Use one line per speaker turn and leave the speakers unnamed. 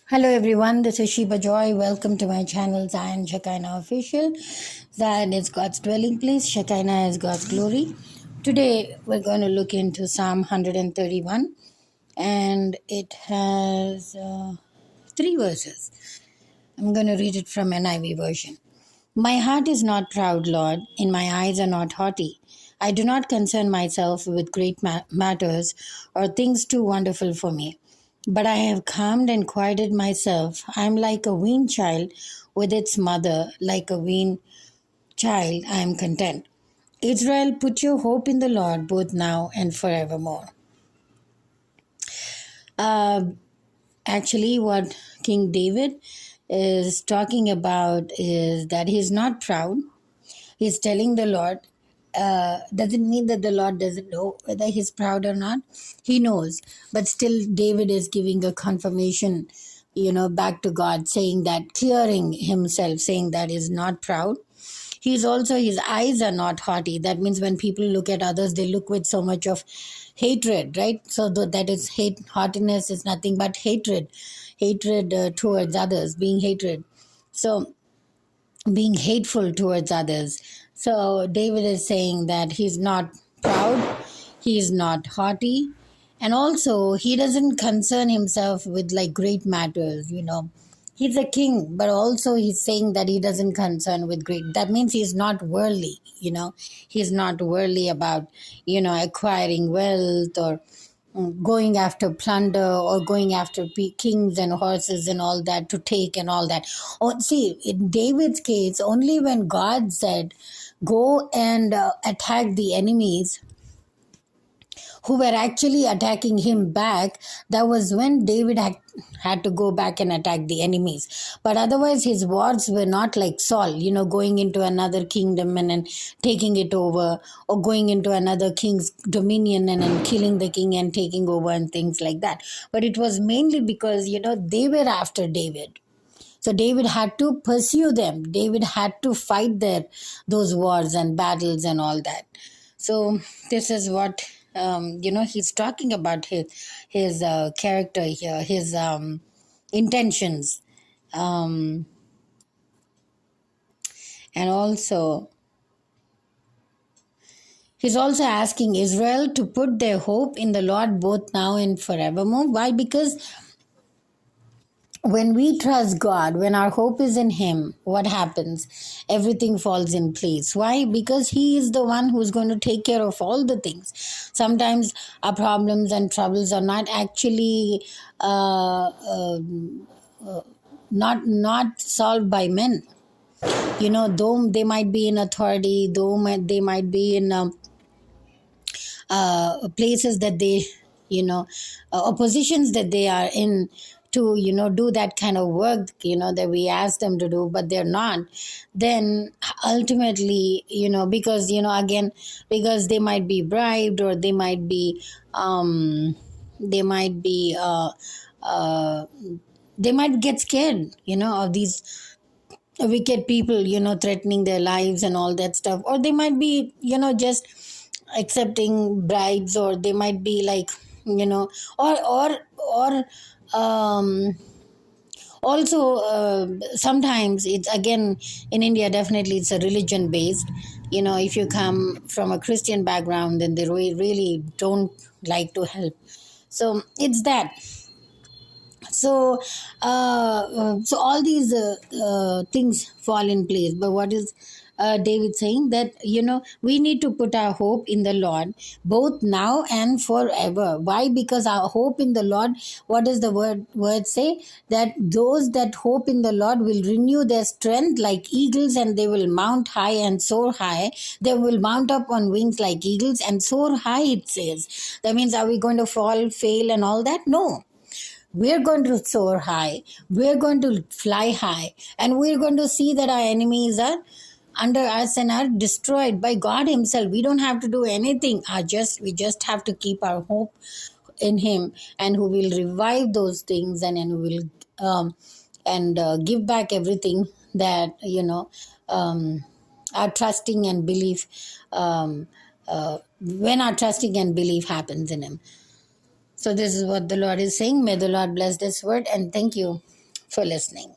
Hello everyone, this is Sheba Joy. Welcome to my channel Zion Shekinah Official. Zion is God's dwelling place, Shekinah is God's glory. Today we're going to look into Psalm 131 and it has three verses. I'm going to read it from NIV version. My heart is not proud, Lord, and my eyes are not haughty. I do not concern myself with great matters or things too wonderful for me. But I have calmed and quieted myself. I am like a weaned child with its mother, like a weaned child, I am content. Israel, put your hope in the Lord both now and forevermore. Uh, Actually, what King David is talking about is that he's not proud. He's telling the Lord, doesn't mean that the Lord doesn't know whether he's proud or not. He knows, but still David is giving a confirmation, back to God, saying that, clearing himself, saying that he's not proud. He's also, his eyes are not haughty. That means when people look at others, they look with so much of hatred, right? So that is haughtiness is nothing but hatred towards others, being hatred. So being hateful towards others. So David is saying that he's not proud, he's not haughty, and also he doesn't concern himself with like great matters. He's a king, but also he's saying that he doesn't concern with great. That means he's not worldly. He's not worldly about, acquiring wealth or going after plunder or going after kings and horses and all that to take and all that. Oh, see, in David's case, only when God said, go and attack the enemies who were actually attacking him back, that was when David had to go back and attack the enemies. But otherwise, his wars were not like Saul, going into another kingdom and then taking it over, or going into another king's dominion and then killing the king and taking over and things like that. But it was mainly because, they were after David. So David had to pursue them. David had to fight those wars and battles and all that. So this is what he's talking about his character here, his intentions, um, and also he's also asking Israel to put their hope in the Lord both now and forevermore. Why? Because when we trust God, when our hope is in Him, what happens? Everything falls in place. Why? Because He is the one who's going to take care of all the things. Sometimes our problems and troubles are not actually not solved by men. Though they might be in authority, they might be in places that they positions that they are in to do that kind of work that we ask them to do, but they're not. Then ultimately, because again, because they might be bribed, or they might be they might be they might get scared of these wicked people threatening their lives and all that stuff. Or they might be just accepting bribes, or they might be like or also sometimes it's, again, in India, definitely it's a religion based. If you come from a Christian background, then they really don't like to help. So it's that. So all these things fall in place. But what is David saying? That we need to put our hope in the Lord both now and forever. Why? Because our hope in the Lord, what does the word say? That those that hope in the Lord will renew their strength like eagles, and they will mount high and soar high. They will mount up on wings like eagles and soar high, it says. That means, are we going to fall, fail and all that? No. We're going to soar high, we're going to fly high, and we're going to see that our enemies are under us and are destroyed by God Himself. We don't have to do anything. We just have to keep our hope in Him, and who will revive those things, and who will give back everything that our trusting and belief, when our trusting and belief happens in Him. So this is what the Lord is saying. May the Lord bless this word, and thank you. for listening.